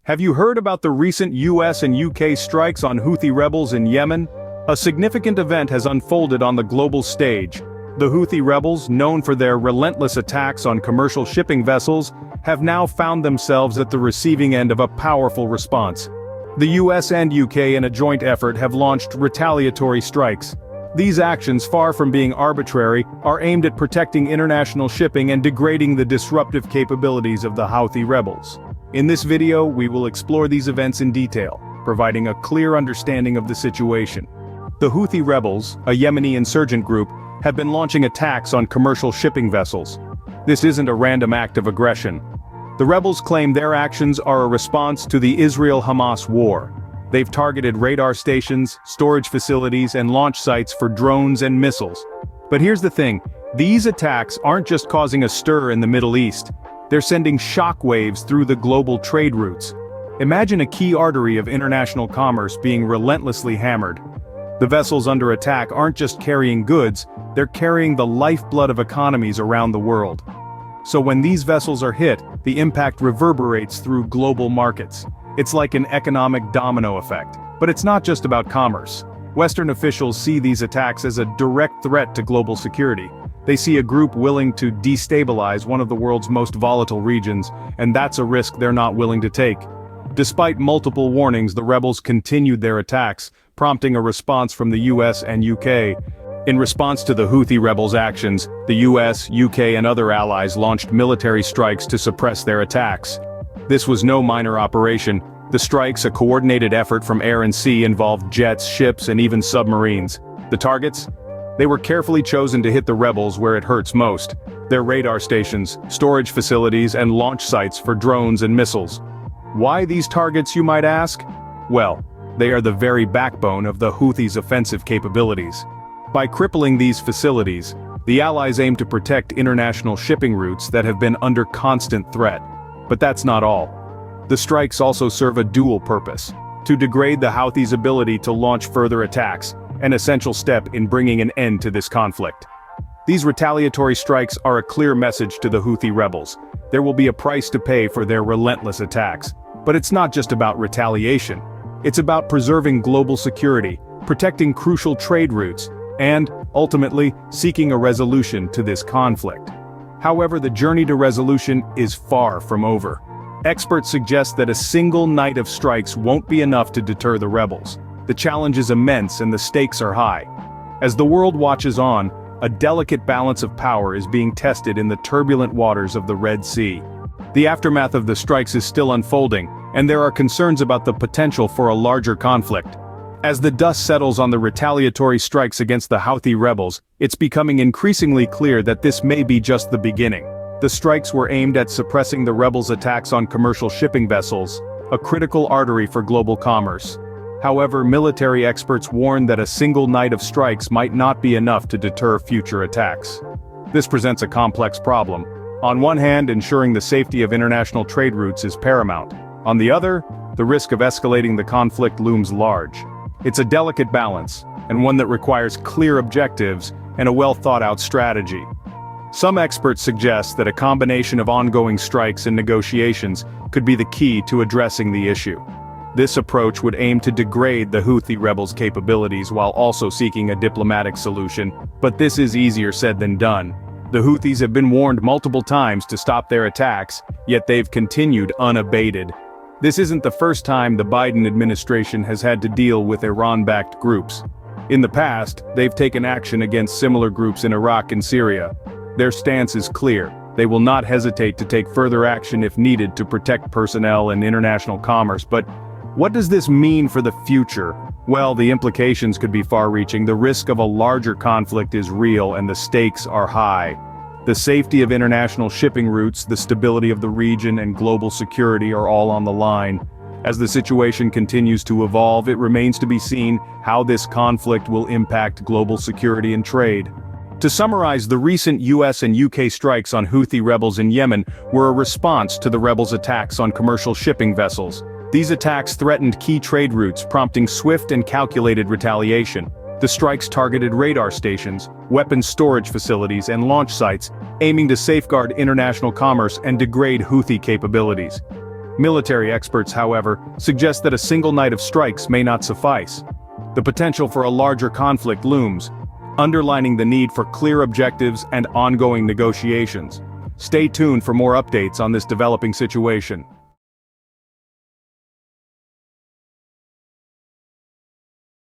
Have you heard about the recent US and UK strikes on Houthi rebels in Yemen? A significant event has unfolded on the global stage. The Houthi rebels, known for their relentless attacks on commercial shipping vessels, have now found themselves at the receiving end of a powerful response. The US and UK in a joint effort have launched retaliatory strikes. These actions, far from being arbitrary, are aimed at protecting international shipping and degrading the disruptive capabilities of the Houthi rebels. In this video, we will explore these events in detail, providing a clear understanding of the situation. The Houthi rebels, a Yemeni insurgent group, have been launching attacks on commercial shipping vessels. This isn't a random act of aggression. The rebels claim their actions are a response to the Israel-Hamas war. They've targeted radar stations, storage facilities, and launch sites for drones and missiles. But here's the thing, these attacks aren't just causing a stir in the Middle East. They're sending shockwaves through the global trade routes. Imagine a key artery of international commerce being relentlessly hammered. The vessels under attack aren't just carrying goods, they're carrying the lifeblood of economies around the world. So when these vessels are hit, the impact reverberates through global markets. It's like an economic domino effect. But it's not just about commerce. Western officials see these attacks as a direct threat to global security. They see a group willing to destabilize one of the world's most volatile regions, and that's a risk they're not willing to take. Despite multiple warnings, the rebels continued their attacks, prompting a response from the US and UK. In response to the Houthi rebels' actions, the US, UK and other allies launched military strikes to suppress their attacks. This was no minor operation. The strikes, a coordinated effort from air and sea, involved jets, ships and even submarines. The targets? They were carefully chosen to hit the rebels where it hurts most: their radar stations, storage facilities and launch sites for drones and missiles. Why these targets, you might ask? Well, they are the very backbone of the Houthis' offensive capabilities. By crippling these facilities, the Allies aim to protect international shipping routes that have been under constant threat. But that's not all. The strikes also serve a dual purpose: to degrade the Houthis' ability to launch further attacks, an essential step in bringing an end to this conflict. These retaliatory strikes are a clear message to the Houthi rebels. There will be a price to pay for their relentless attacks. But it's not just about retaliation. It's about preserving global security, protecting crucial trade routes, and, ultimately, seeking a resolution to this conflict. However, the journey to resolution is far from over. Experts suggest that a single night of strikes won't be enough to deter the rebels. The challenge is immense and the stakes are high. As the world watches on, a delicate balance of power is being tested in the turbulent waters of the Red Sea. The aftermath of the strikes is still unfolding, and there are concerns about the potential for a larger conflict. As the dust settles on the retaliatory strikes against the Houthi rebels, it's becoming increasingly clear that this may be just the beginning. The strikes were aimed at suppressing the rebels' attacks on commercial shipping vessels, a critical artery for global commerce. However, military experts warn that a single night of strikes might not be enough to deter future attacks. This presents a complex problem. On one hand, ensuring the safety of international trade routes is paramount. On the other, the risk of escalating the conflict looms large. It's a delicate balance, and one that requires clear objectives and a well-thought-out strategy. Some experts suggest that a combination of ongoing strikes and negotiations could be the key to addressing the issue. This approach would aim to degrade the Houthi rebels' capabilities while also seeking a diplomatic solution, but this is easier said than done. The Houthis have been warned multiple times to stop their attacks, yet they've continued unabated. This isn't the first time the Biden administration has had to deal with Iran-backed groups. In the past, they've taken action against similar groups in Iraq and Syria. Their stance is clear. They will not hesitate to take further action if needed to protect personnel and international commerce. But what does this mean for the future? Well, the implications could be far-reaching. The risk of a larger conflict is real and the stakes are high. The safety of international shipping routes, the stability of the region, and global security are all on the line. As the situation continues to evolve, it remains to be seen how this conflict will impact global security and trade. To summarize, the recent US and UK strikes on Houthi rebels in Yemen were a response to the rebels' attacks on commercial shipping vessels. These attacks threatened key trade routes, prompting swift and calculated retaliation. The strikes targeted radar stations, weapons storage facilities and launch sites, aiming to safeguard international commerce and degrade Houthi capabilities. Military experts, however, suggest that a single night of strikes may not suffice. The potential for a larger conflict looms, underlining the need for clear objectives and ongoing negotiations. Stay tuned for more updates on this developing situation.